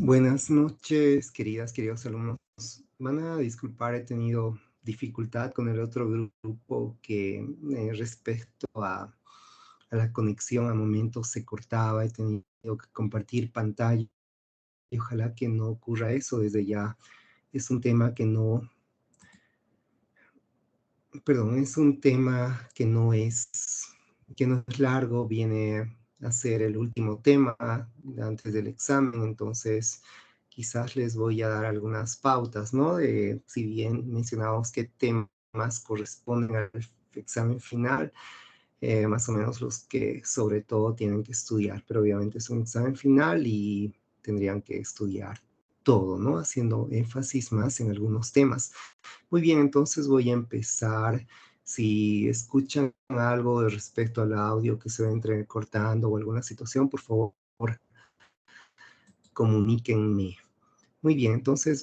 Buenas noches, queridos alumnos. Van a disculpar, he tenido dificultad con el otro grupo que respecto a la conexión a momentos se cortaba, he tenido que compartir pantalla y ojalá que no ocurra eso desde ya. Es un tema que no, perdón, es un tema que no es largo, viene a ser el último tema antes del examen, entonces quizás les voy a dar algunas pautas, ¿no? De, si bien mencionábamos qué temas corresponden al examen final, más o menos los que sobre todo tienen que estudiar, pero obviamente es un examen final y tendrían que estudiar todo, ¿no? Haciendo énfasis más en algunos temas. Muy bien, entonces voy a empezar. Si escuchan algo de respecto al audio que se va entrecortando o alguna situación, por favor, comuníquenme. Muy bien, entonces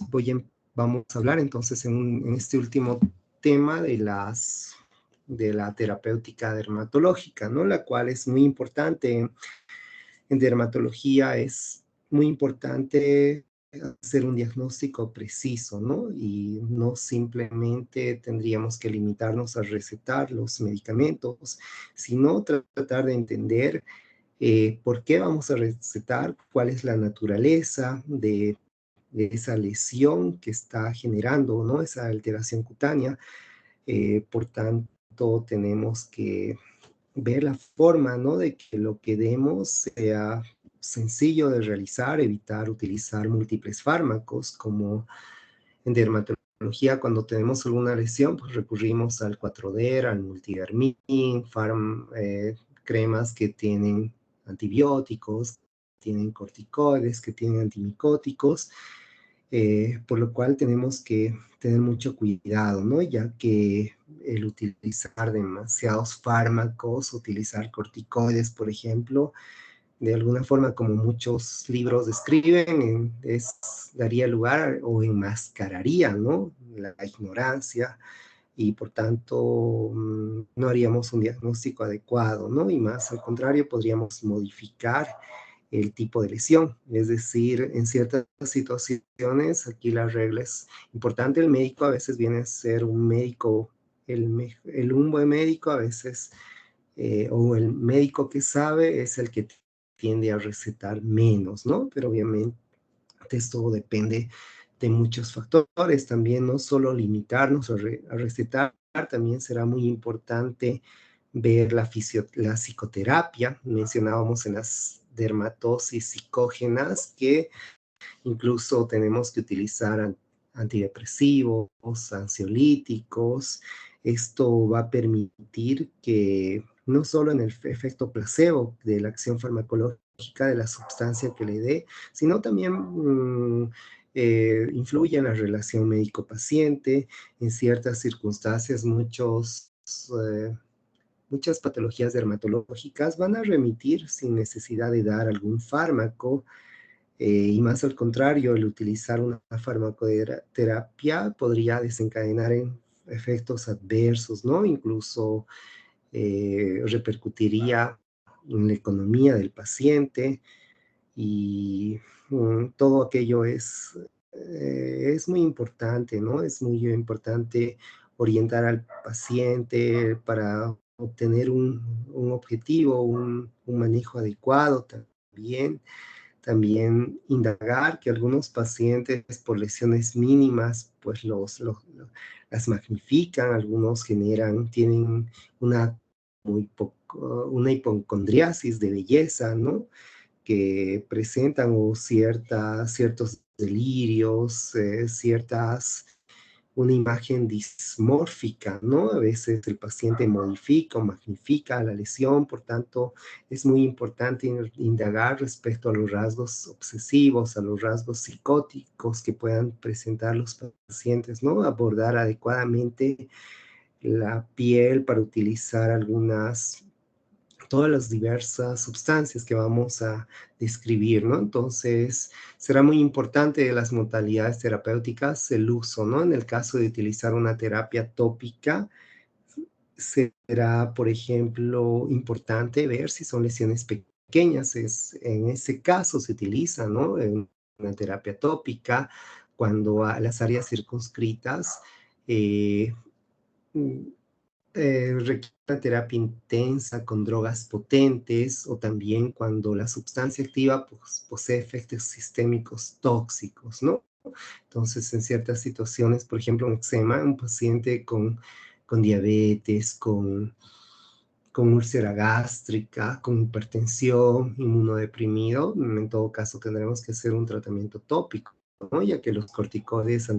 vamos a hablar entonces en este último tema de la terapéutica dermatológica, ¿no? La cual es muy importante. En dermatología es muy importante hacer un diagnóstico preciso, ¿no? Y no simplemente tendríamos que limitarnos a recetar los medicamentos, sino tratar de entender por qué vamos a recetar, cuál es la naturaleza de esa lesión que está generando, ¿no? Esa alteración cutánea. Por tanto, tenemos que ver la forma, ¿no? De que lo que demos sea sencillo de realizar, evitar utilizar múltiples fármacos, como en dermatología, cuando tenemos alguna lesión, pues recurrimos al 4D, al multidermín, cremas que tienen antibióticos, tienen corticoides, que tienen antimicóticos, por lo cual tenemos que tener mucho cuidado, ¿no? Ya que el utilizar demasiados fármacos, utilizar corticoides, por ejemplo, de alguna forma, como muchos libros describen, daría lugar o enmascararía, ¿no? La ignorancia y por tanto no haríamos un diagnóstico adecuado, ¿no? Y más al contrario, podríamos modificar el tipo de lesión. Es decir, en ciertas situaciones, aquí la regla es importante, el médico a veces viene a ser un médico, un buen médico a veces, o el médico que sabe es el que tiende a recetar menos, ¿no? Pero obviamente esto depende de muchos factores, también no solo limitarnos a recetar, también será muy importante ver la psicoterapia. Mencionábamos en las dermatosis psicógenas que incluso tenemos que utilizar antidepresivos, ansiolíticos. Esto va a permitir que no solo en el efecto placebo de la acción farmacológica de la sustancia que le dé, sino también influye en la relación médico-paciente. En ciertas circunstancias, muchas patologías dermatológicas van a remitir sin necesidad de dar algún fármaco, y más al contrario, el utilizar una farmacoterapia podría desencadenar en efectos adversos, ¿no? Incluso repercutiría en la economía del paciente y todo aquello es muy importante, ¿no? Es muy importante orientar al paciente para obtener un objetivo, un manejo adecuado también. También indagar que algunos pacientes por lesiones mínimas, pues las magnifican, algunos tienen una, una hipocondriasis de belleza, ¿no? Que presentan o ciertos delirios, una imagen dismórfica, ¿no? A veces el paciente modifica o magnifica la lesión, por tanto, es muy importante indagar respecto a los rasgos obsesivos, a los rasgos psicóticos que puedan presentar los pacientes, ¿no? Abordar adecuadamente la piel para utilizar todas las diversas sustancias que vamos a describir, ¿no? Entonces, será muy importante de las modalidades terapéuticas el uso, ¿no? En el caso de utilizar una terapia tópica, será, por ejemplo, importante ver si son lesiones pequeñas. En ese caso se utiliza, ¿no? una terapia tópica, cuando a las áreas circunscritas eh, mm, requiere una terapia intensa con drogas potentes o también cuando la sustancia activa pues, posee efectos sistémicos tóxicos, ¿no? Entonces, en ciertas situaciones, por ejemplo, un eczema, un paciente con diabetes, con úlcera gástrica, con hipertensión, inmunodeprimido, en todo caso tendremos que hacer un tratamiento tópico, ¿no? Ya que los corticoides,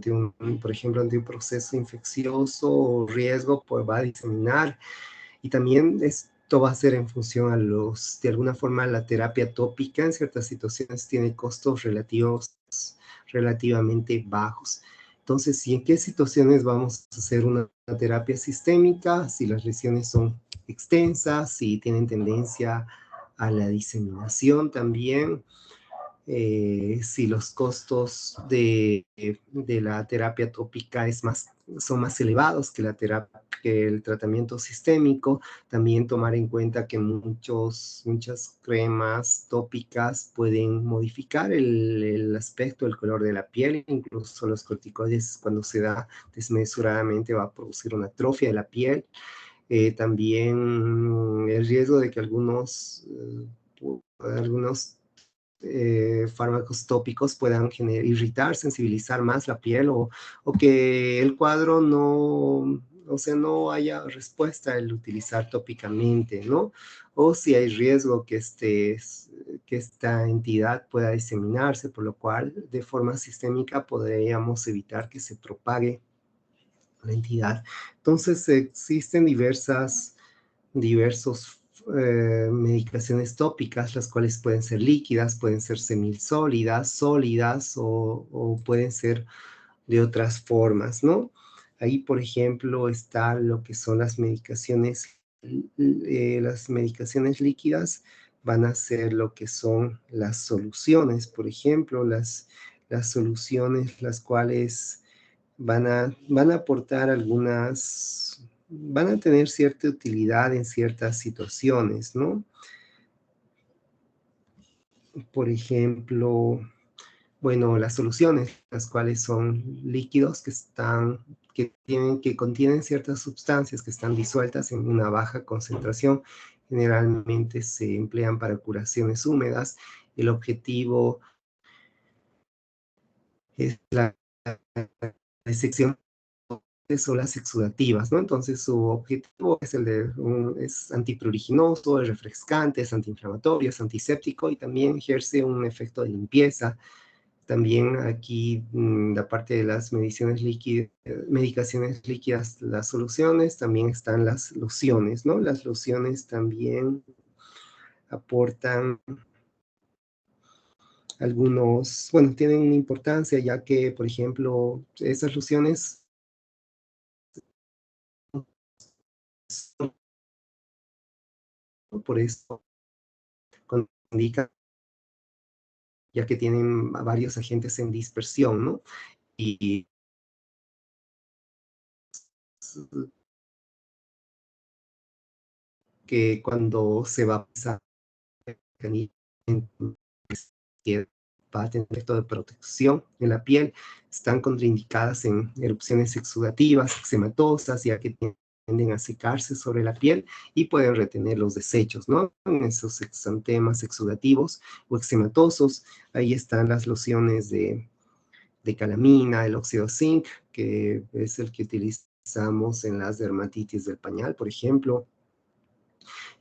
por ejemplo, ante un proceso infeccioso o riesgo, pues va a diseminar. Y también esto va a ser en función de alguna forma, la terapia tópica en ciertas situaciones tiene costos relativamente bajos. Entonces, ¿y en qué situaciones vamos a hacer una terapia sistémica? Si las lesiones son extensas, si tienen tendencia a la diseminación también, si los costos de la terapia tópica son más elevados que que el tratamiento sistémico, también tomar en cuenta que muchas cremas tópicas pueden modificar el aspecto, el color de la piel, incluso los corticoides cuando se da desmesuradamente va a producir una atrofia de la piel. También el riesgo de que algunos fármacos tópicos puedan irritar, sensibilizar más la piel o que el cuadro no, o sea, no haya respuesta al utilizar tópicamente, ¿no? O si hay riesgo que esta entidad pueda diseminarse, por lo cual de forma sistémica podríamos evitar que se propague la entidad. Entonces existen diversos medicaciones tópicas, las cuales pueden ser líquidas, pueden ser semisólidas, sólidas o pueden ser de otras formas, ¿no? Ahí, por ejemplo, está lo que son las medicaciones líquidas van a ser lo que son las soluciones, por ejemplo, las soluciones las cuales van a aportar van a tener cierta utilidad en ciertas situaciones, ¿no? Por ejemplo, bueno, las soluciones, las cuales son líquidos que contienen ciertas sustancias que están disueltas en una baja concentración, generalmente se emplean para curaciones húmedas. El objetivo es la disección son las exudativas, ¿no? Entonces su objetivo es antipruriginoso, es refrescante, es antiinflamatorio, es antiséptico y también ejerce un efecto de limpieza. También aquí, aparte de las medicaciones líquidas, las soluciones, también están las lociones, ¿no? Las lociones también aportan bueno, tienen una importancia ya que, por ejemplo, esas lociones por eso cuando indican, ya que tienen varios agentes en dispersión, ¿no? Y que cuando se va a pasar que va a tener efecto de protección en la piel, están contraindicadas en erupciones exudativas, eczematosas, ya que tienden a secarse sobre la piel y pueden retener los desechos, ¿no? En esos exantemas exudativos o eczematosos, ahí están las lociones de calamina, el óxido zinc, que es el que utilizamos en las dermatitis del pañal, por ejemplo.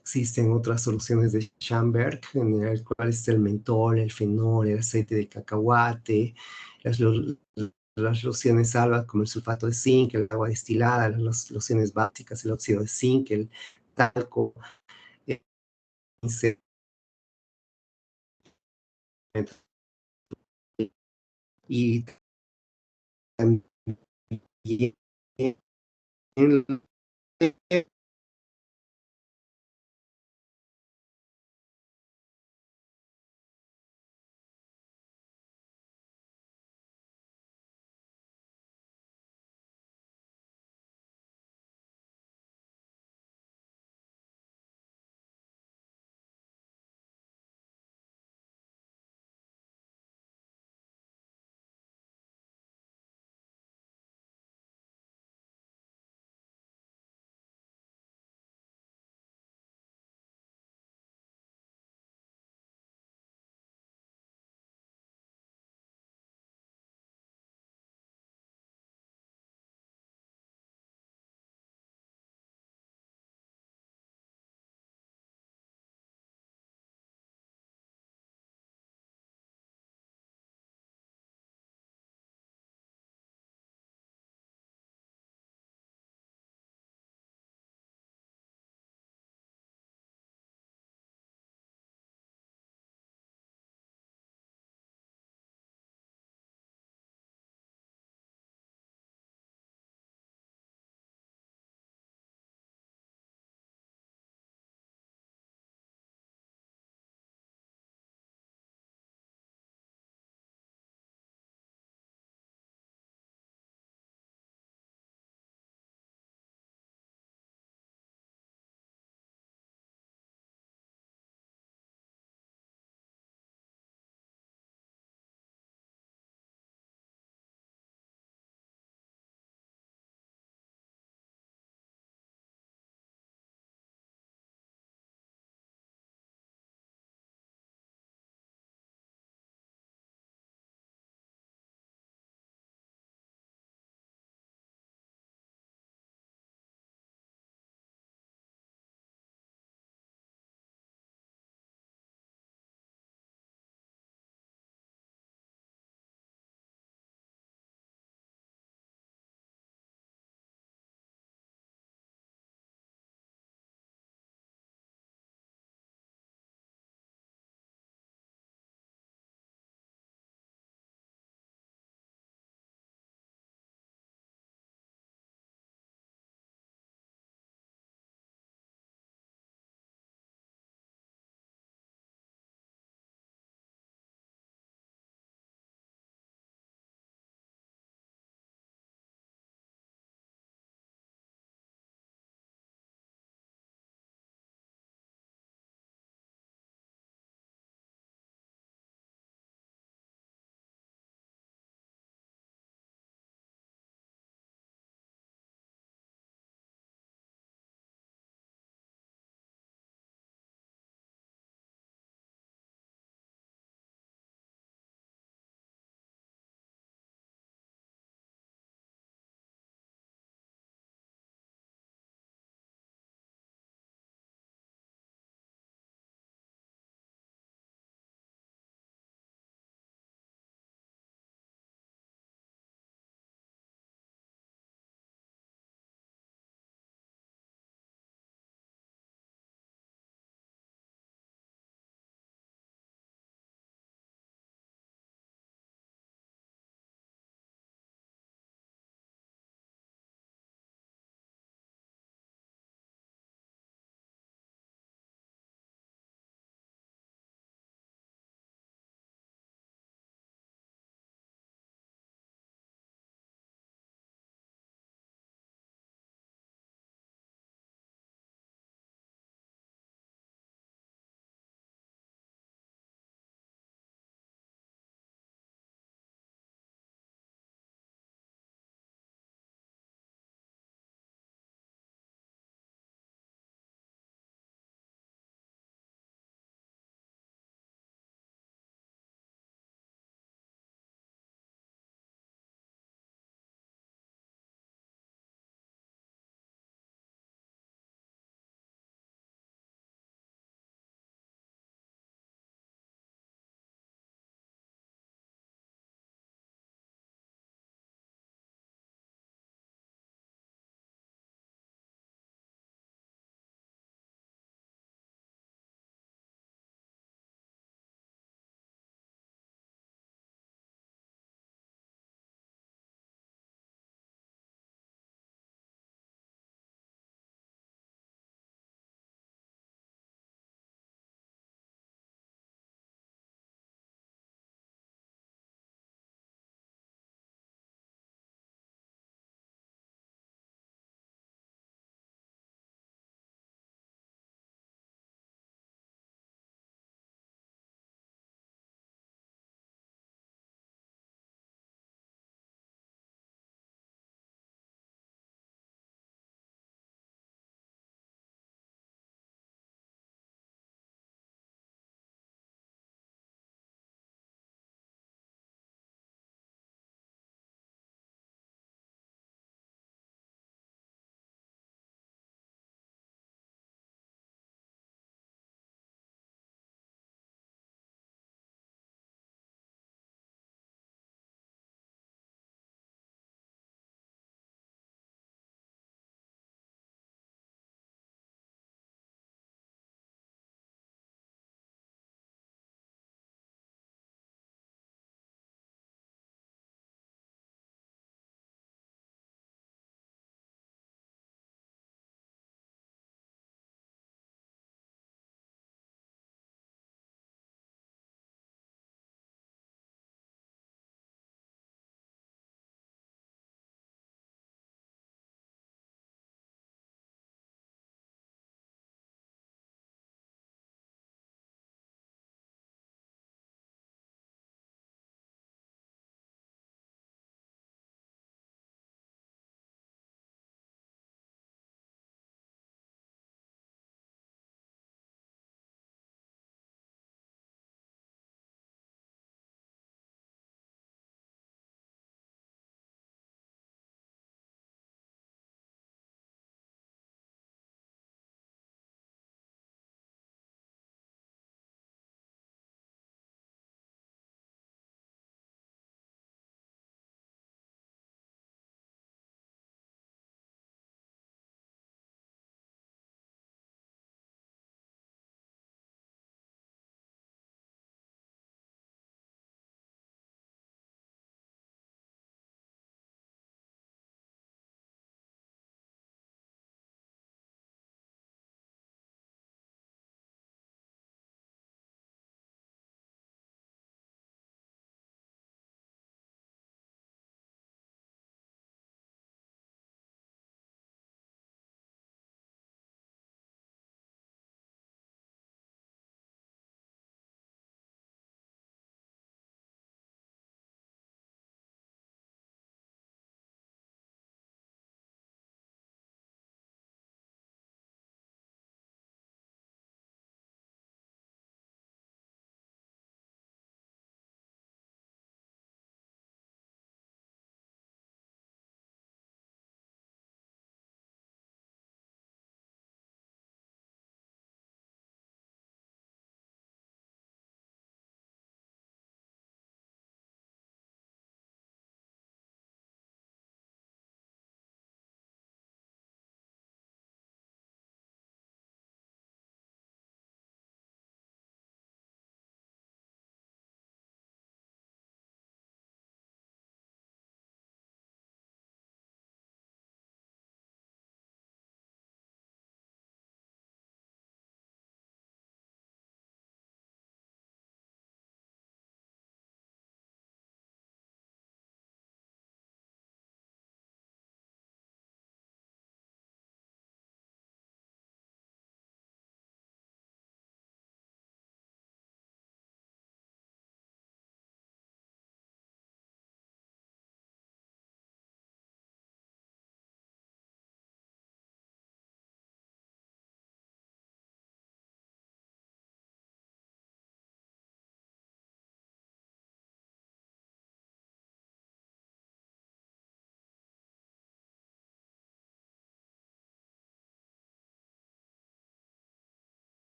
Existen otras soluciones de Schamberg, en el cual está el mentol, el fenol, el aceite de cacahuate, las, las lociones alba como el sulfato de zinc, el agua destilada, las lociones básicas, el óxido de zinc, el talco, el y también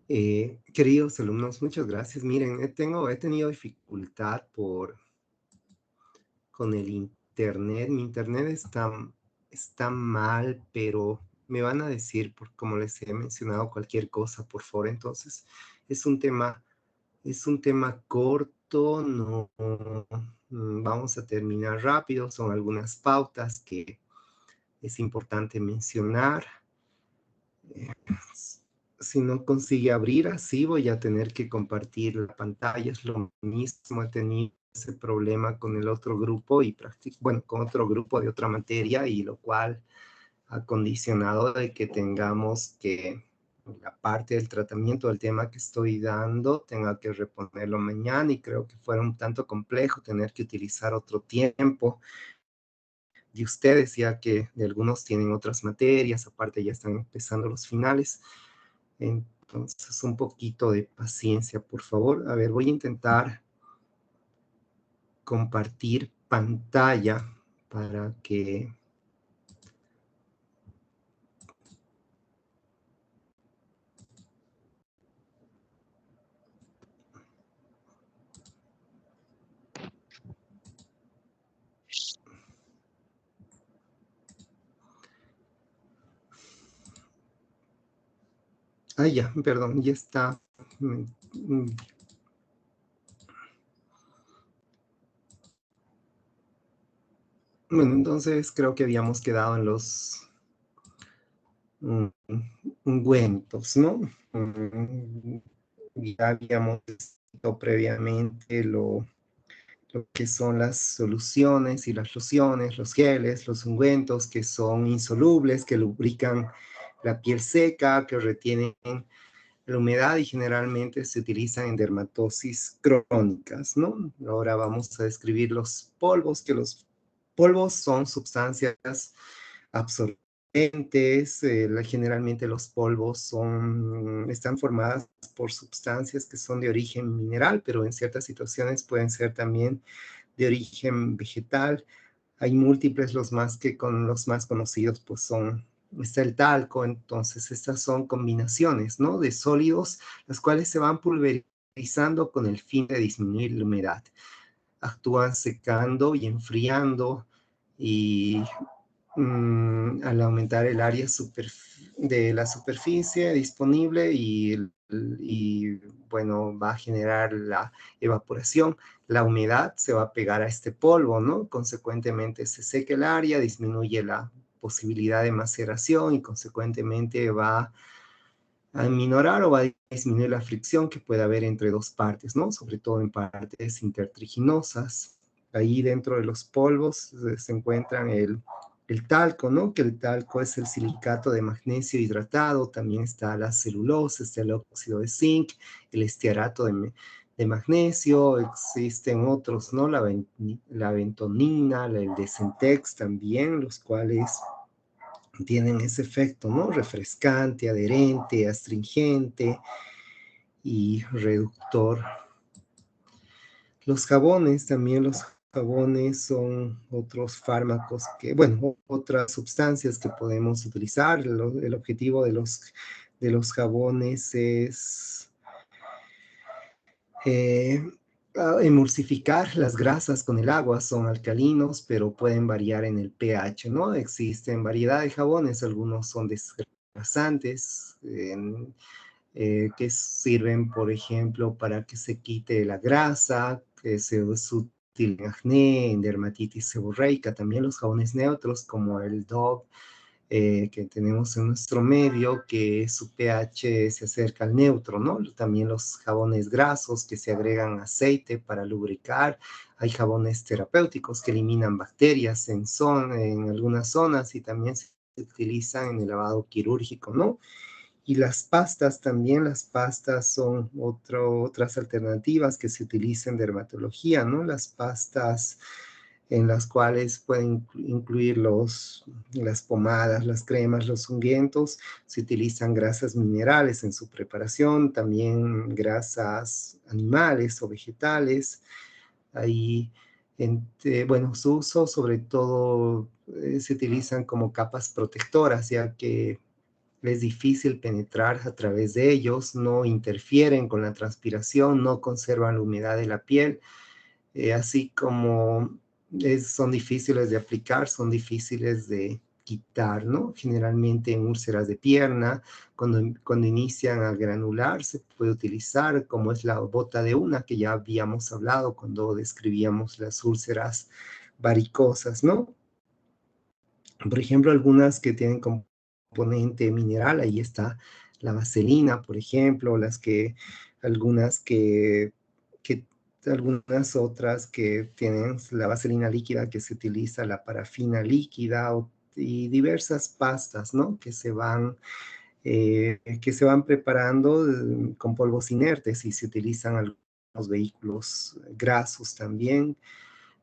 Queridos alumnos, muchas gracias. Miren, he tenido dificultad con el internet. Mi internet está mal, pero me van a decir, como les he mencionado, cualquier cosa, por favor. Entonces, es un tema, es un tema corto, no, vamos a terminar rápido. Son algunas pautas que es importante mencionar. Si no consigue abrir así, voy a tener que compartir la pantalla. Es lo mismo, he tenido ese problema con el otro grupo y bueno, con otro grupo de otra materia, y lo cual ha condicionado de que tengamos que, la parte del tratamiento del tema que estoy dando, tenga que reponerlo mañana, y creo que fuera un tanto complejo tener que utilizar otro tiempo de ustedes, ya que de algunos tienen otras materias, aparte ya están empezando los finales. Entonces, un poquito de paciencia, por favor. A ver, voy a intentar compartir pantalla para que... Ah, ya, perdón, ya está. Bueno, entonces creo que habíamos quedado en los ungüentos, ¿no? Ya habíamos visto previamente lo que son las soluciones y las lociones, los geles, los ungüentos que son insolubles, que lubrican la piel seca, que retienen la humedad y generalmente se utilizan en dermatosis crónicas, ¿no? Ahora vamos a describir los polvos, que los polvos son sustancias absorbentes. Generalmente los polvos están formadas por sustancias que son de origen mineral, pero en ciertas situaciones pueden ser también de origen vegetal. Hay múltiples, los más conocidos pues está el talco. Entonces estas son combinaciones, ¿no?, de sólidos, las cuales se van pulverizando con el fin de disminuir la humedad. Actúan secando y enfriando, y al aumentar el área de la superficie disponible, y, bueno, va a generar la evaporación. La humedad se va a pegar a este polvo, ¿no? Consecuentemente se seca el área, disminuye la posibilidad de maceración y consecuentemente va a minorar o va a disminuir la fricción que puede haber entre dos partes, ¿no? Sobre todo en partes intertriginosas. Ahí dentro de los polvos se encuentran el talco, ¿no? Que el talco es el silicato de magnesio hidratado. También está la celulosa, está el óxido de zinc, el estearato de magnesio. Existen otros, ¿no? La bentonina, el desentex también, los cuales tienen ese efecto, ¿no? Refrescante, adherente, astringente y reductor. Los jabones, también los jabones son otros fármacos bueno, otras sustancias que podemos utilizar. El objetivo de los jabones es eh, emulsificar las grasas con el agua. Son alcalinos, pero pueden variar en el pH, ¿no? Existen variedad de jabones, algunos son desgrasantes, que sirven, por ejemplo, para que se quite la grasa, que es útil en acné, en dermatitis seborreica. También los jabones neutros, como el Dove, que tenemos en nuestro medio, que su pH se acerca al neutro, ¿no? También los jabones grasos, que se agregan aceite para lubricar. Hay jabones terapéuticos que eliminan bacterias en algunas zonas, y también se utilizan en el lavado quirúrgico, ¿no? Y las pastas también. Las pastas son otras alternativas que se utilizan en dermatología, ¿no? Las pastas en las cuales pueden incluir las pomadas, las cremas, los ungüentos. Se utilizan grasas minerales en su preparación, también grasas animales o vegetales. Ahí, bueno, su uso sobre todo se utilizan como capas protectoras, ya que es difícil penetrar a través de ellos, no interfieren con la transpiración, no conservan la humedad de la piel, así como son difíciles de aplicar, son difíciles de quitar, ¿no? Generalmente en úlceras de pierna, cuando inician a granular, se puede utilizar como es la bota de una, que ya habíamos hablado cuando describíamos las úlceras varicosas, ¿no? Por ejemplo, algunas que tienen componente mineral, ahí está la vaselina, por ejemplo, algunas que algunas otras que tienen la vaselina líquida que se utiliza, la parafina líquida y diversas pastas, ¿no? Que se van preparando con polvos inertes y se utilizan algunos vehículos grasos también.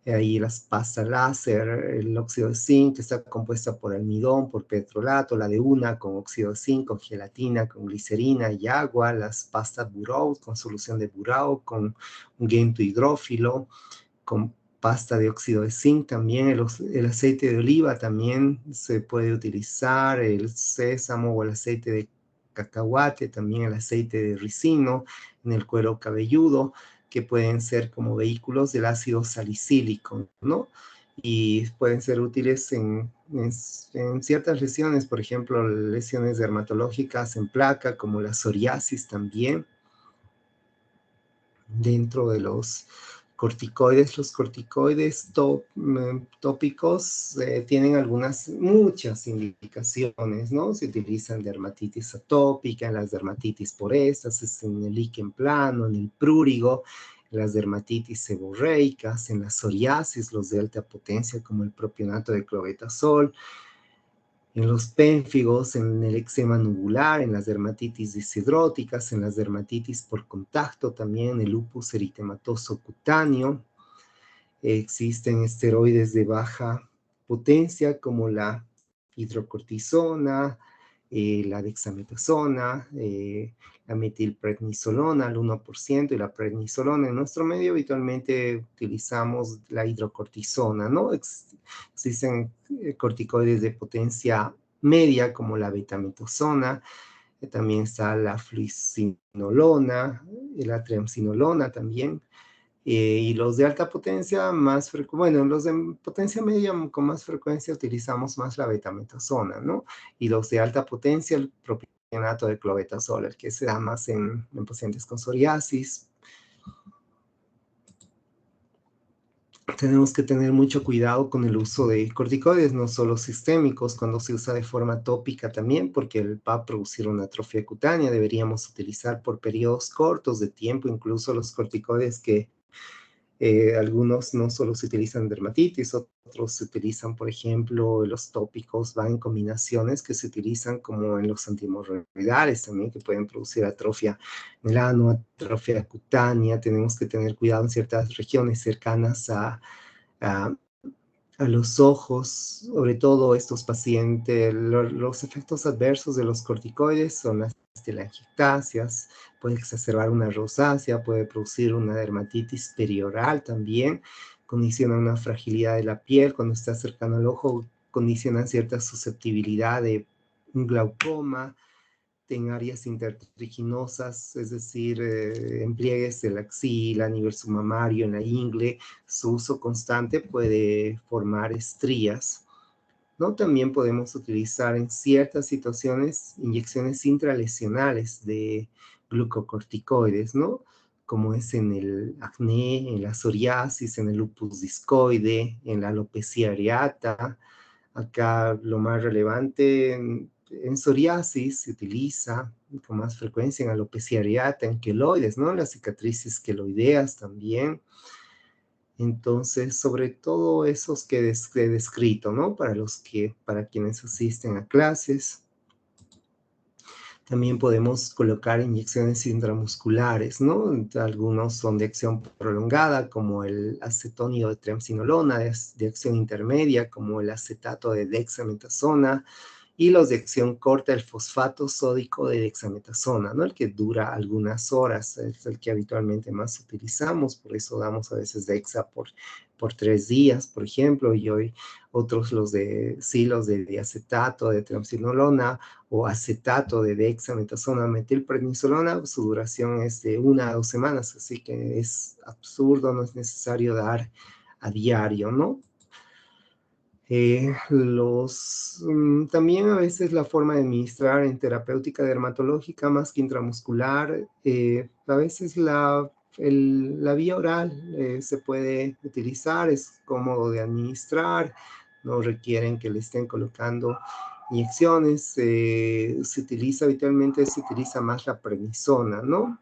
Ahí las pastas láser, el óxido de zinc, que está compuesta por almidón, por petrolato, la de una con óxido de zinc, con gelatina, con glicerina y agua, las pastas Burou con solución de Burou, con un guento hidrófilo, con pasta de óxido de zinc también, el aceite de oliva también se puede utilizar, el sésamo o el aceite de cacahuate, también el aceite de ricino en el cuero cabelludo, que pueden ser como vehículos del ácido salicílico, ¿no? Y pueden ser útiles en ciertas lesiones, por ejemplo, lesiones dermatológicas en placa, como la psoriasis también, dentro de los corticoides tópicos tienen muchas indicaciones, ¿no? Se utilizan en dermatitis atópica, en las dermatitis por éstasis, en el líquen plano, en el prurigo, en las dermatitis seborreicas, en la psoriasis, los de alta potencia como el propionato de clobetasol, en los pénfigos, en el eczema nubular, en las dermatitis disidróticas, en las dermatitis por contacto, también en el lupus eritematoso cutáneo. Existen esteroides de baja potencia como la hidrocortisona, la dexametasona, la metilprednisolona al 1% y la prednisolona. En nuestro medio habitualmente utilizamos la hidrocortisona, ¿no? Existen corticoides de potencia media como la betametosona, también está la fluicinolona, la triamcinolona también. Y los de alta potencia bueno, los de potencia media con más frecuencia utilizamos más la betametasona, ¿no? Y los de alta potencia, el propionato de clobetasol, el que se da más en pacientes con psoriasis. Tenemos que tener mucho cuidado con el uso de corticoides, no solo sistémicos, cuando se usa de forma tópica también, porque va a producir una atrofia cutánea. Deberíamos utilizar por periodos cortos de tiempo, incluso los corticoides que algunos no solo se utilizan en dermatitis, otros se utilizan, por ejemplo, los tópicos van en combinaciones que se utilizan como en los antihemorroidales también, que pueden producir atrofia melano, atrofia cutánea. Tenemos que tener cuidado en ciertas regiones cercanas a, a los ojos, sobre todo estos pacientes, los efectos adversos de los corticoides son las telangiectasias, puede exacerbar una rosácea, puede producir una dermatitis perioral también, condiciona una fragilidad de la piel, cuando está cercano al ojo, condicionan cierta susceptibilidad de un glaucoma, en áreas intertriginosas, es decir, en pliegues de la axila, a nivel submamario, en la ingle, su uso constante puede formar estrías, ¿no? También podemos utilizar en ciertas situaciones inyecciones intralesionales de glucocorticoides, ¿no? Como es en el acné, en la psoriasis, en el lupus discoide, en la alopecia areata. Acá lo más relevante en psoriasis se utiliza con más frecuencia en alopecia areata, en queloides, ¿no? Las cicatrices queloideas también. Entonces, sobre todo esos que he descrito, ¿no? Para quienes asisten a clases. También podemos colocar inyecciones intramusculares, ¿no? Algunos son de acción prolongada, como el acetonio de triamcinolona, de acción intermedia, como el acetato de dexametasona, y los de acción corta, el fosfato sódico de dexametasona, ¿no? El que dura algunas horas, es el que habitualmente más utilizamos, por eso damos a veces dexa por por 3 días, por ejemplo, y hoy otros los de silos de diacetato de triamcinolona o acetato de dexametasona metilprednisolona, su duración es de 1 a 2 semanas, así que es absurdo, no es necesario dar a diario, ¿no? También a veces la forma de administrar en terapéutica dermatológica más que intramuscular, a veces la vía oral se puede utilizar, es cómodo de administrar, no requieren que le estén colocando inyecciones, habitualmente se utiliza más la prednisona, ¿no?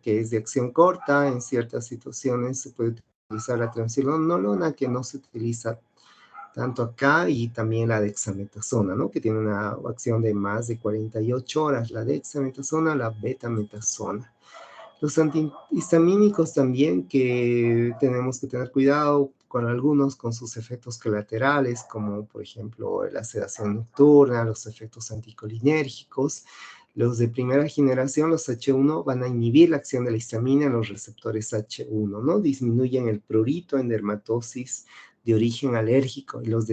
Que es de acción corta, en ciertas situaciones se puede utilizar la triamcinolona, que no se utiliza tanto acá, y también la dexametasona, ¿no? Que tiene una acción de más de 48 horas, la dexametasona, la betametasona. Los antihistamínicos también, que tenemos que tener cuidado con algunos, con sus efectos colaterales, como por ejemplo la sedación nocturna, los efectos anticolinérgicos. Los de primera generación, los H1, van a inhibir la acción de la histamina en los receptores H1, ¿no? Disminuyen el prurito en dermatosis de origen alérgico. Y los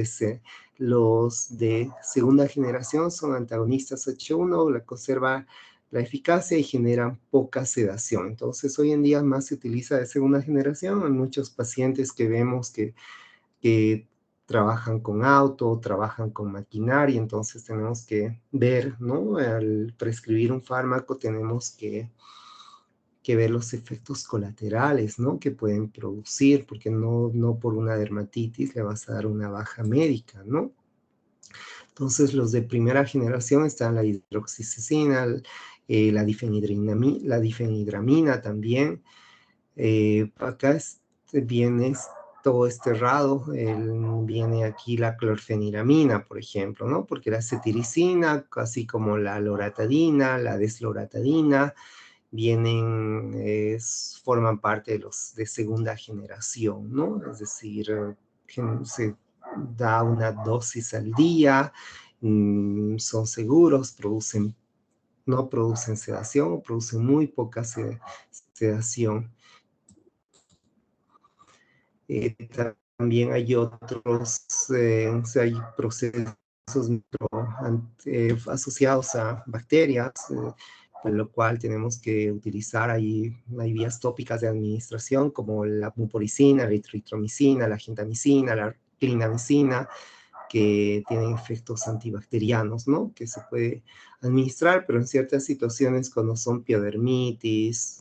de segunda generación son antagonistas H1, la conserva la eficacia y generan poca sedación. Entonces, hoy en día más se utiliza de segunda generación. Hay muchos pacientes que vemos que trabajan con auto, trabajan con maquinaria, entonces tenemos que ver, ¿no? Al prescribir un fármaco tenemos que ver los efectos colaterales, ¿no? Que pueden producir, porque no por una dermatitis le vas a dar una baja médica, ¿no? Entonces, los de primera generación están la hidroxicicina, la difenhidramina también. Acá viene todo este errado, viene aquí la clorfeniramina, por ejemplo, ¿no? Porque la cetiricina, así como la loratadina, la desloratadina, forman parte de los de segunda generación, ¿no? Es decir, se da una dosis al día, son seguros, no producen sedación o producen muy poca sedación. También hay hay procesos asociados a bacterias, con lo cual tenemos que utilizar hay vías tópicas de administración como la mupirocina, la eritromicina, la gentamicina, la clindamicina, que tienen efectos antibacterianos, ¿no? Que se puede administrar, pero en ciertas situaciones cuando son piodermitis,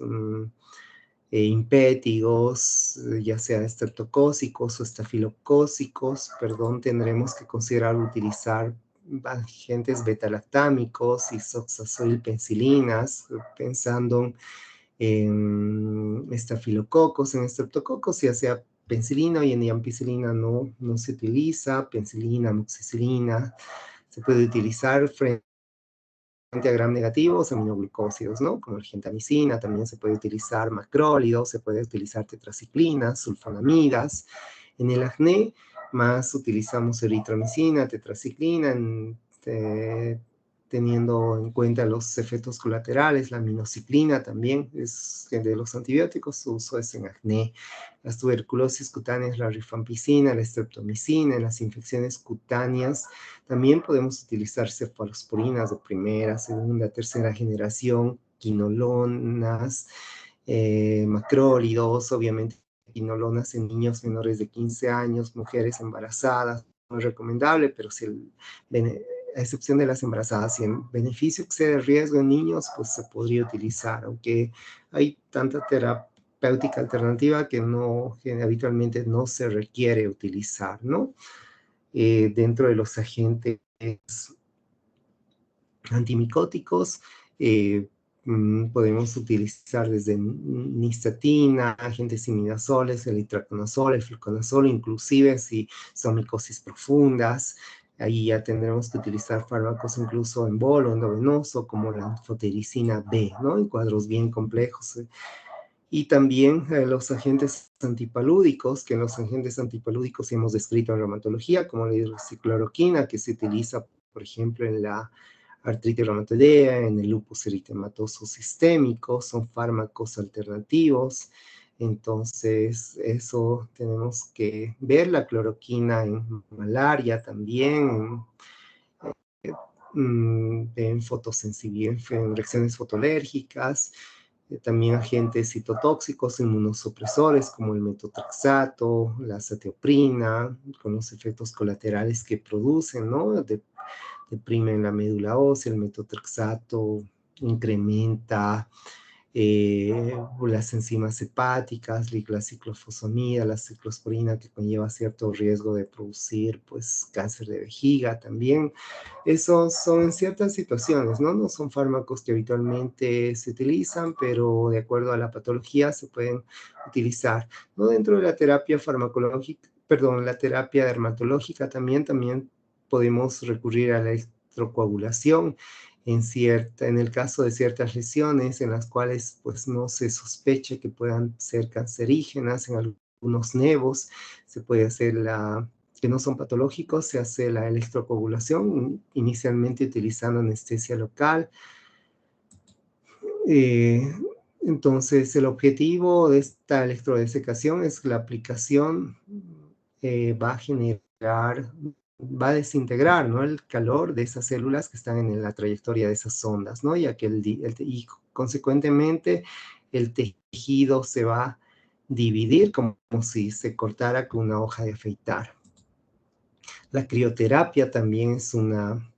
impétigos, ya sea estreptocócicos o estafilocócicos, perdón, tendremos que considerar utilizar agentes betalactámicos y isoxazoilpenicilinas, pensando en estafilococos, en estreptococos, ya sea penicilina. Hoy en día ampicilina no se utiliza, penicilina, amoxicilina, se puede utilizar frente a gram negativos, aminoglucósidos, ¿no? Como el gentamicina, también se puede utilizar macrólidos, se puede utilizar tetraciclinas, sulfonamidas. En el acné, más utilizamos eritromicina, tetraciclina, teniendo en cuenta los efectos colaterales. La aminociclina también es de los antibióticos, su uso es en acné. Las tuberculosis cutáneas, la rifampicina, la streptomicina. En las infecciones cutáneas también podemos utilizar cefalosporinas de primera, segunda, tercera generación, quinolonas, macrólidos, obviamente quinolonas en niños menores de 15 años, mujeres embarazadas, no es recomendable, pero si a excepción de las embarazadas, si el beneficio excede el riesgo en niños, pues se podría utilizar, aunque hay tanta terapéutica alternativa que habitualmente no se requiere utilizar, ¿no? Dentro de los agentes antimicóticos, podemos utilizar desde nistatina, agentes imidazoles, el itraconazol, el fluconazol, inclusive si son micosis profundas. Ahí ya tendremos que utilizar fármacos incluso en bolo, endovenoso, como la anfotericina B, ¿no? En cuadros bien complejos. Y también los agentes antipalúdicos, que en los agentes antipalúdicos hemos descrito en reumatología, como la hidroxicloroquina, que se utiliza, por ejemplo, en la artritis reumatoidea, en el lupus eritematoso sistémico, son fármacos alternativos. Entonces, eso tenemos que ver. La cloroquina en malaria también, en fotosensibilidad, en reacciones fotolérgicas, también agentes citotóxicos, inmunosupresores como el metotrexato, la azatioprina, con los efectos colaterales que producen, ¿no? Deprimen la médula ósea, el metotrexato incrementa las enzimas hepáticas, la ciclofosfamida, la ciclosporina, que conlleva cierto riesgo de producir, pues, cáncer de vejiga también. Esos son en ciertas situaciones, ¿no? No son fármacos que habitualmente se utilizan, pero de acuerdo a la patología se pueden utilizar, ¿no? Dentro de la terapia farmacológica, perdón, la terapia dermatológica también podemos recurrir a la electrocoagulación en el caso de ciertas lesiones en las cuales pues no se sospeche que puedan ser cancerígenas, en algunos nevos se puede hacer que no son patológicos, se hace la electrocoagulación, inicialmente utilizando anestesia local. Eh, entonces, el objetivo de esta electrodesecación es que la aplicación va a desintegrar, ¿no? El calor de esas células que están en la trayectoria de esas ondas, ¿no? Ya que y consecuentemente el tejido se va a dividir como si se cortara con una hoja de afeitar. La crioterapia también es una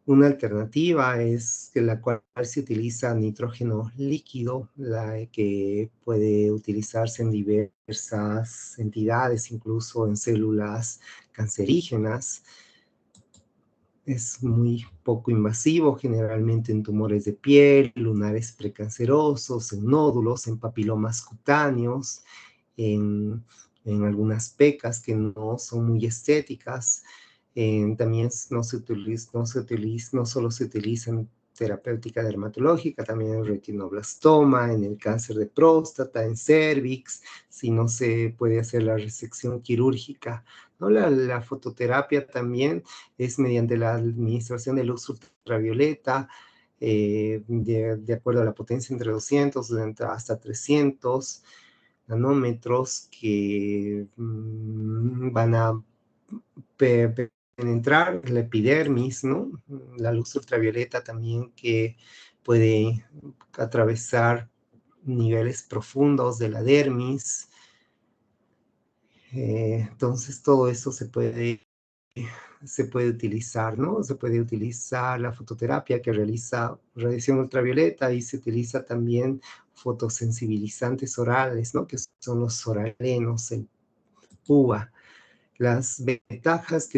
alternativa, es que la cual se utiliza nitrógeno líquido, la que puede utilizarse en diversas entidades, incluso en células cancerígenas. Es muy poco invasivo, generalmente en tumores de piel, lunares precancerosos, en nódulos, en papilomas cutáneos, en algunas pecas que no son muy estéticas. También no solo se utiliza en terapéutica dermatológica, también en retinoblastoma, en el cáncer de próstata, en cervix, si no se puede hacer la resección quirúrgica, ¿no? La fototerapia también es mediante la administración de luz ultravioleta, de acuerdo a la potencia entre 200 hasta 300 nanómetros que van a penetrar la epidermis, ¿no? La luz ultravioleta también que puede atravesar niveles profundos de la dermis. Entonces todo eso se puede utilizar, ¿no? Se puede utilizar la fototerapia que realiza radiación ultravioleta y se utiliza también fotosensibilizantes orales, ¿no? Que son los oralenos, el PUA. Las ventajas que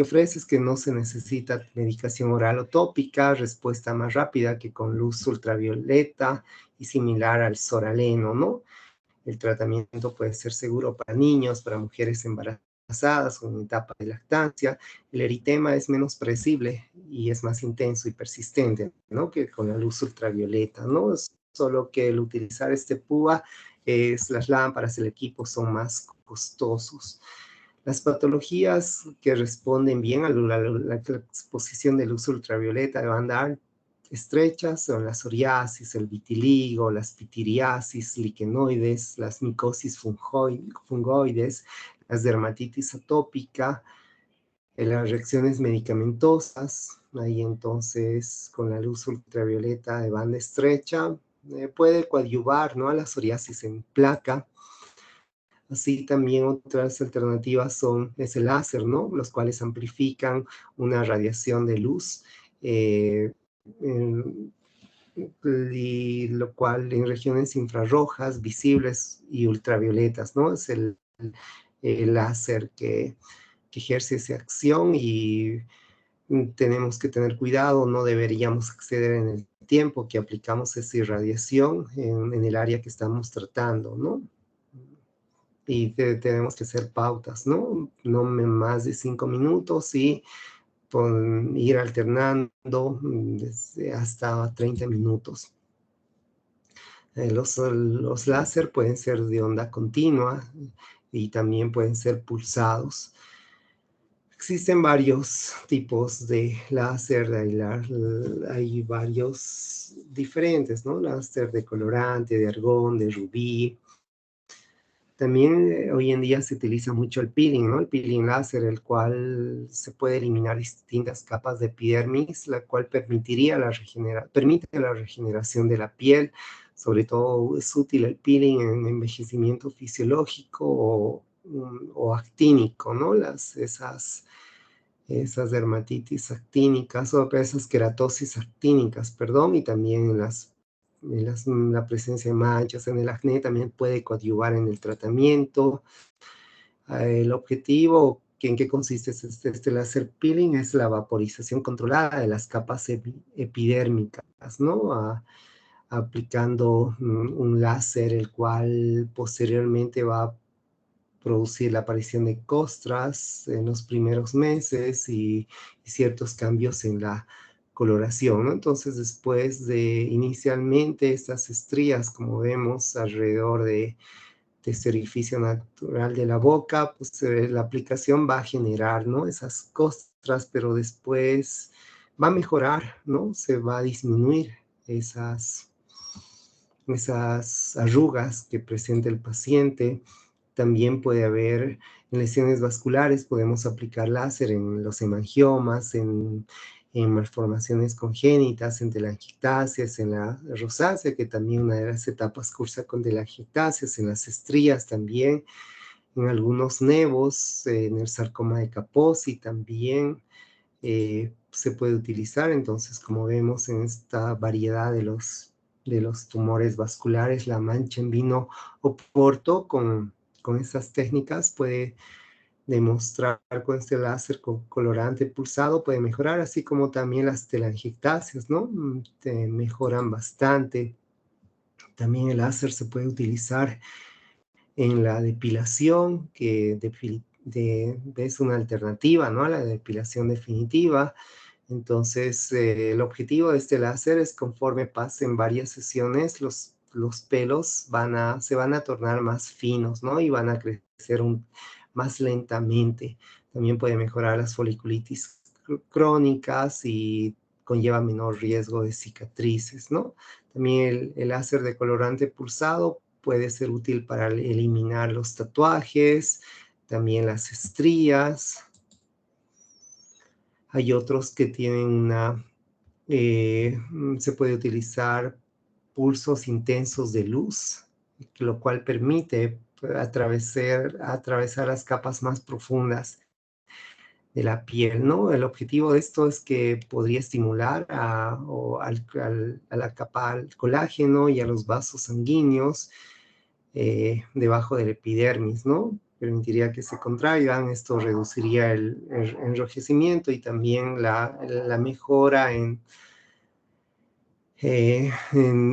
ofrece es que no se necesita medicación oral o tópica, respuesta más rápida que con luz ultravioleta y similar al soraleno, ¿no? El tratamiento puede ser seguro para niños, para mujeres embarazadas o en etapa de lactancia. El eritema es menos predecible y es más intenso y persistente, ¿no? Que con la luz ultravioleta, ¿no? Solo que el utilizar este PUA, las lámparas, el equipo son más costosos. Las patologías que responden bien a la exposición de luz ultravioleta de banda estrechas son la psoriasis, el vitiligo, las pitiriasis, liquenoides, las micosis fungoides, las dermatitis atópica, las reacciones medicamentosas. Ahí entonces con la luz ultravioleta de banda estrecha puede coadyuvar, ¿no? A la psoriasis en placa. Así también otras alternativas es el láser, ¿no? Los cuales amplifican una radiación de luz, en- y lo cual en regiones infrarrojas, visibles y ultravioletas, ¿no? Es el láser que ejerce esa acción y tenemos que tener cuidado, no deberíamos exceder en el tiempo que aplicamos esa irradiación en el área que estamos tratando, ¿no? Y tenemos que hacer pautas, ¿no? No más de 5 minutos y ir alternando desde hasta 30 minutos. Los láser pueden ser de onda continua y también pueden ser pulsados. Existen varios tipos de láser, hay varios diferentes, ¿no? Láser de colorante, de argón, de rubí. También hoy en día se utiliza mucho el peeling, ¿no? El peeling láser, el cual se puede eliminar distintas capas de epidermis, la cual permite la regeneración de la piel. Sobre todo es útil el peeling en envejecimiento fisiológico o actínico, ¿no? Esas dermatitis actínicas o esas queratosis actínicas, perdón, y también la presencia de manchas en el acné también puede coadyuvar en el tratamiento. El objetivo, ¿en qué consiste este láser peeling? Es la vaporización controlada de las capas epidérmicas, ¿no? Aplicando un láser, el cual posteriormente va a producir la aparición de costras en los primeros meses y ciertos cambios en la coloración, ¿no? Entonces, después de inicialmente estas estrías, como vemos alrededor de este orificio natural de la boca, pues la aplicación va a generar, ¿no? Esas costras, pero después va a mejorar, ¿no? Se va a disminuir esas arrugas que presenta el paciente. También puede haber lesiones vasculares, podemos aplicar láser en los hemangiomas, en malformaciones congénitas, en telangiectasias, en la rosácea, que también una de las etapas cursa con telangiectasias, en las estrías también, en algunos nevos, en el sarcoma de Kaposi también se puede utilizar. Entonces, como vemos en esta variedad de los tumores vasculares, la mancha en vino oporto con estas técnicas puede demostrar con este láser con colorante pulsado, puede mejorar, así como también las telangiectasias, ¿no? Mejoran bastante. También el láser se puede utilizar en la depilación, que es una alternativa, ¿no? A la depilación definitiva. Entonces, el objetivo de este láser es conforme pasen varias sesiones, los pelos se van a tornar más finos, ¿no? Y van a crecer más lentamente. También puede mejorar las foliculitis crónicas y conlleva menor riesgo de cicatrices, ¿no? También el láser de colorante pulsado puede ser útil para eliminar los tatuajes, también las estrías. Hay otros que tienen se puede utilizar pulsos intensos de luz, lo cual permite atravesar las capas más profundas de la piel, ¿no? El objetivo de esto es que podría estimular a la capa al colágeno y a los vasos sanguíneos debajo del epidermis, ¿no? Permitiría que se contraigan, esto reduciría el enrojecimiento y también la mejora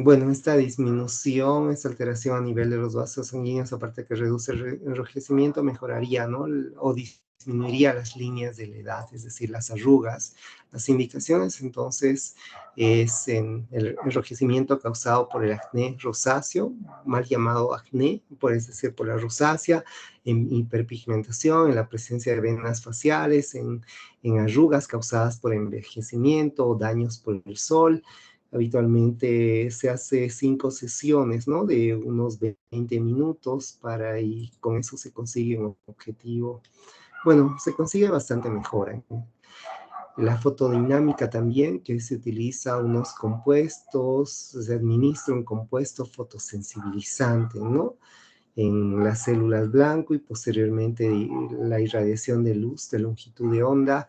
bueno, esta disminución, esta alteración a nivel de los vasos sanguíneos, aparte que reduce el enrojecimiento, mejoraría, ¿no? O disminuiría las líneas de la edad, es decir, las arrugas. Las indicaciones, entonces, es en el enrojecimiento causado por el acné rosáceo, mal llamado acné, es decir, por la rosácea, en hiperpigmentación, en la presencia de venas faciales, en arrugas causadas por envejecimiento o daños por el sol. Habitualmente se hace 5 sesiones, ¿no? De unos 20 minutos y con eso se consigue un objetivo. Bueno, se consigue bastante mejora. La fotodinámica también, que se utiliza unos compuestos, se administra un compuesto fotosensibilizante, ¿no? En las células blanco y posteriormente la irradiación de luz de longitud de onda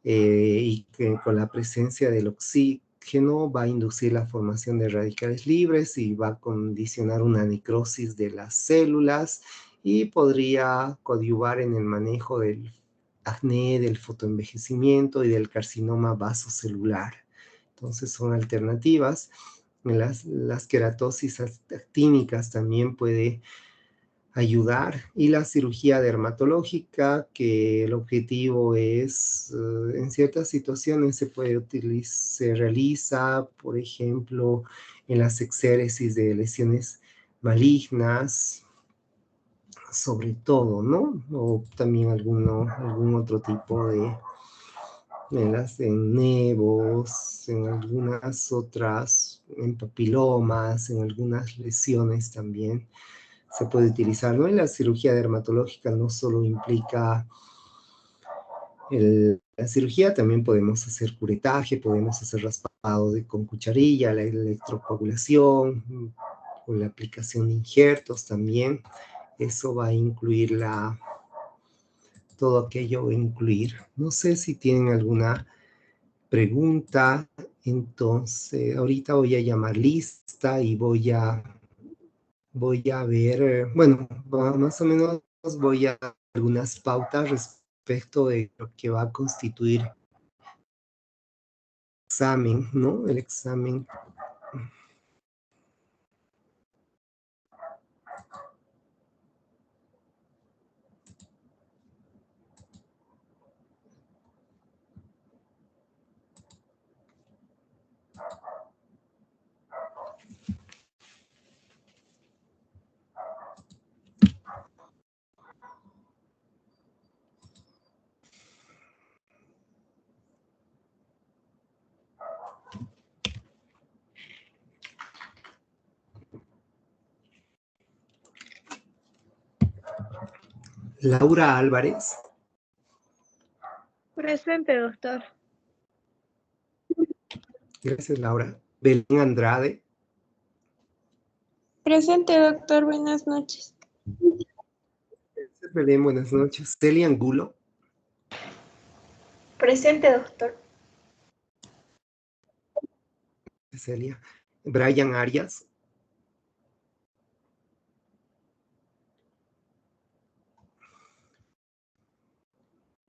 y que con la presencia del oxígeno va a inducir la formación de radicales libres y va a condicionar una necrosis de las células y podría coadyuvar en el manejo del acné, del fotoenvejecimiento y del carcinoma vasocelular. Entonces son alternativas. Las queratosis actínicas también puede ayudar, y la cirugía dermatológica, que el objetivo es, en ciertas situaciones se realiza, por ejemplo, en las exéresis de lesiones malignas, sobre todo, ¿no? O también algún otro tipo de, en nevos, en algunas otras, en papilomas, en algunas lesiones también se puede utilizar, ¿no? Y la cirugía dermatológica no solo implica la cirugía, también podemos hacer curetaje, podemos hacer raspado con cucharilla, la electrocoagulación, o la aplicación de injertos también. Eso va a incluir todo aquello va a incluir. No sé si tienen alguna pregunta, entonces ahorita voy a llamar lista y voy a ver, bueno, más o menos voy a dar algunas pautas respecto de lo que va a constituir el examen, ¿no? El examen. Laura Álvarez. Presente, doctor. Gracias, Laura. Belén Andrade. Presente, doctor. Buenas noches. Gracias, Belén. Buenas noches. Celia Angulo. Presente, doctor. Celia. Brian Arias.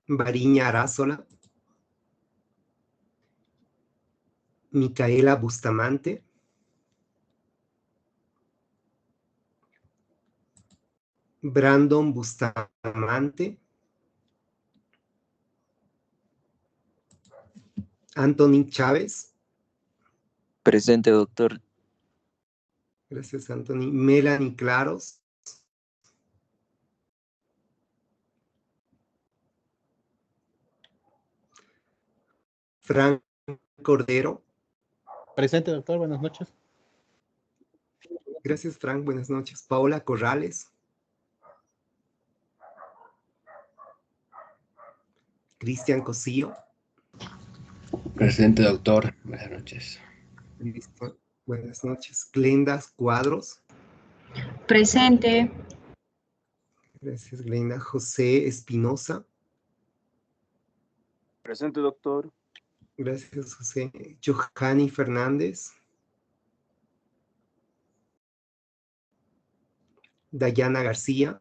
Variña Arázola. Micaela Bustamante. Brandon Bustamante. Anthony Chávez. Presente, doctor. Gracias, Anthony. Melanie Claros. Frank Cordero. Presente, doctor. Buenas noches. Gracias, Frank. Buenas noches. Paola Corrales. Cristian Cosillo. Presente, doctor. Buenas noches. Listo. Buenas noches. Glenda Cuadros. Presente. Gracias, Glenda. José Espinosa. Presente, doctor. Gracias, José. Johanny Fernández. Dayana García.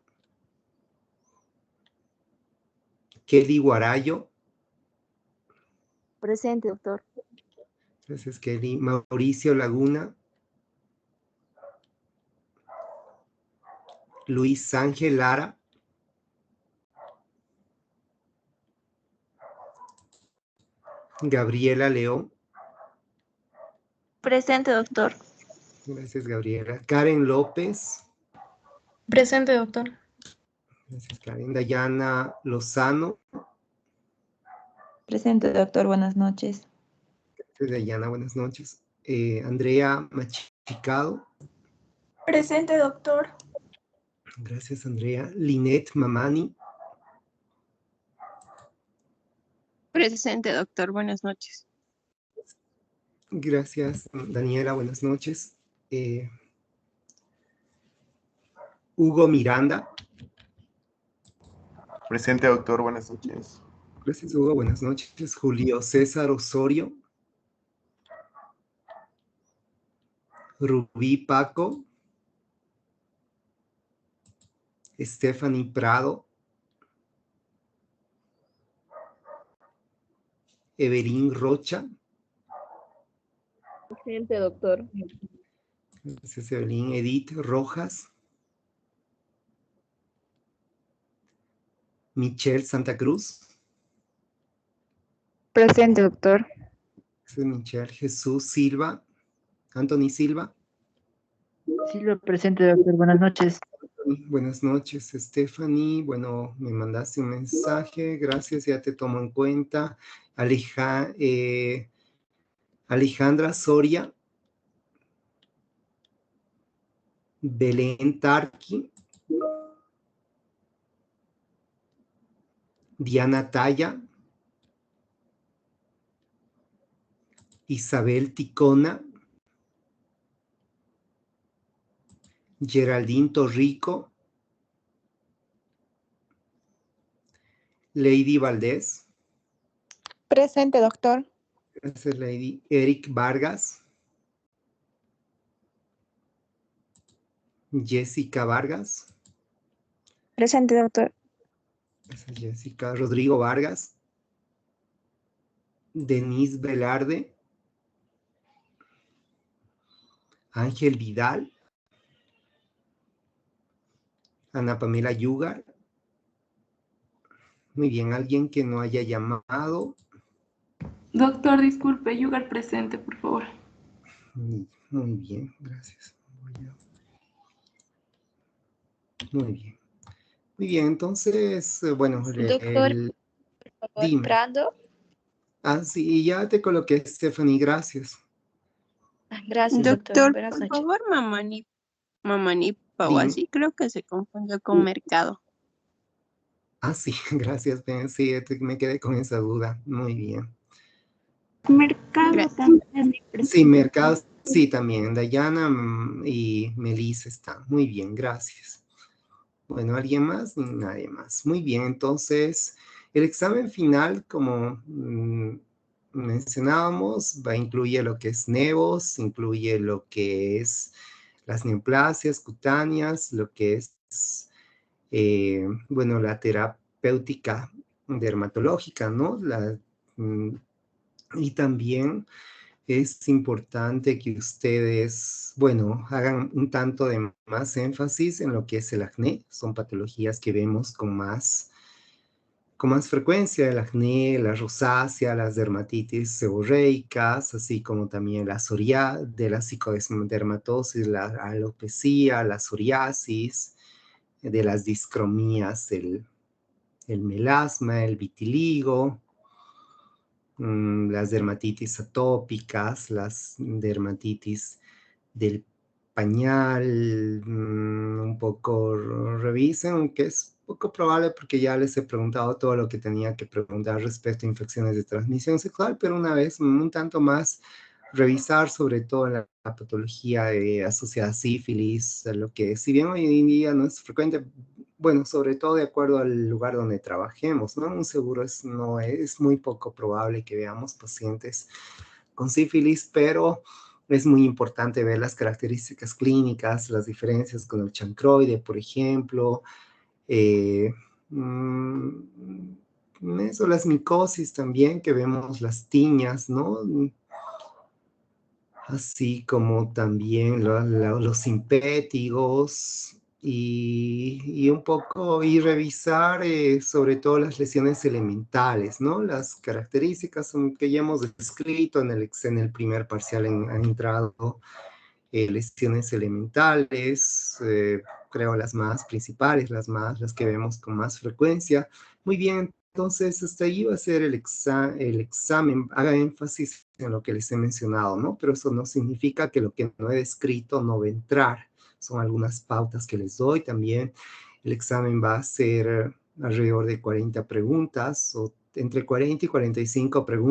Kelly Guarayo. Presente, doctor. Gracias, Kelly. Mauricio Laguna. Luis Ángel Lara. Gabriela León. Presente, doctor. Gracias, Gabriela. Karen López. Presente, doctor. Gracias, Karen. Dayana Lozano. Presente, doctor. Buenas noches. Gracias, Dayana. Buenas noches. Andrea Machicado. Presente, doctor. Gracias, Andrea. Linet Mamani. Presente, doctor. Buenas noches. Gracias, Daniela. Buenas noches. Hugo Miranda. Presente, doctor. Buenas noches. Gracias, Hugo. Buenas noches. Julio César Osorio. Rubí Paco. Stephanie Prado. Evelyn Rocha. Presente, doctor. Gracias, Evelyn. Edith Rojas. Michelle Santa Cruz. Presente, doctor. Gracias, Michelle. Jesús Silva. Anthony Silva. Silva, presente, doctor. Buenas noches. Buenas noches, Stephanie. Bueno, me mandaste un mensaje. Gracias, ya te tomo en cuenta. Alejandra Soria. Belén Tarqui. Diana Talla. Isabel Ticona. Geraldine Torrico. Lady Valdés. Presente, doctor. Gracias, Lady. Eric Vargas. Jessica Vargas. Presente, doctor. Gracias, Jessica. Rodrigo Vargas. Denise Velarde. Ángel Vidal. Ana Pamela Yugar. Muy bien, alguien que no haya llamado. Doctor, disculpe, Yugar presente, por favor. Muy bien, gracias. Muy bien. Muy bien, entonces, bueno, Doctor, por favor, dime. Prado. Sí, ya te coloqué, Stephanie, gracias. Gracias, doctor. Doctor, Buenas por noches. favor, Mamanipa o Dime. así, creo que se confundió con mercado. Sí, gracias, Ben. Sí, me quedé con esa duda. Muy bien. Mercado Gracias. también. Sí, mercados, sí, también. Dayana y Melissa están. Muy bien, gracias. Bueno, ¿alguien más? Nadie más. Muy bien, entonces, el examen final, como mencionábamos, incluye lo que es nevos, incluye lo que es las neoplasias cutáneas, lo que es, bueno, la terapéutica dermatológica, ¿no? Y también es importante que ustedes, bueno, hagan un tanto de más énfasis en lo que es el acné. Son patologías que vemos con más frecuencia: el acné, la rosácea, las dermatitis seborreicas, así como también la de la psicodermatosis, la alopecia, la psoriasis, de las discromías, el melasma, el vitiligo, las dermatitis atópicas, las dermatitis del pañal, un poco revisen, aunque es poco probable porque ya les he preguntado todo lo que tenía que preguntar respecto a infecciones de transmisión sexual, pero una vez un tanto más revisar sobre todo la patología asociada a sífilis, lo que si bien hoy en día no es frecuente, bueno, sobre todo de acuerdo al lugar donde trabajemos, ¿no? Un seguro no es muy poco probable que veamos pacientes con sífilis, pero es muy importante ver las características clínicas, las diferencias con el chancroide, por ejemplo, eso, las micosis también, que vemos las tiñas, ¿no? Así como también los simpétigos y un poco, y revisar sobre todo las lesiones elementales, ¿no? Las características que ya hemos descrito en el primer parcial han entrado lesiones elementales, creo las más principales, las que vemos con más frecuencia. Muy bien, entonces hasta ahí va a ser el examen. Haga énfasis en lo que les he mencionado, ¿no? Pero eso no significa que lo que no he descrito no va a entrar. Son algunas pautas que les doy. También el examen va a ser alrededor de 40 preguntas, o entre 40 y 45 preguntas.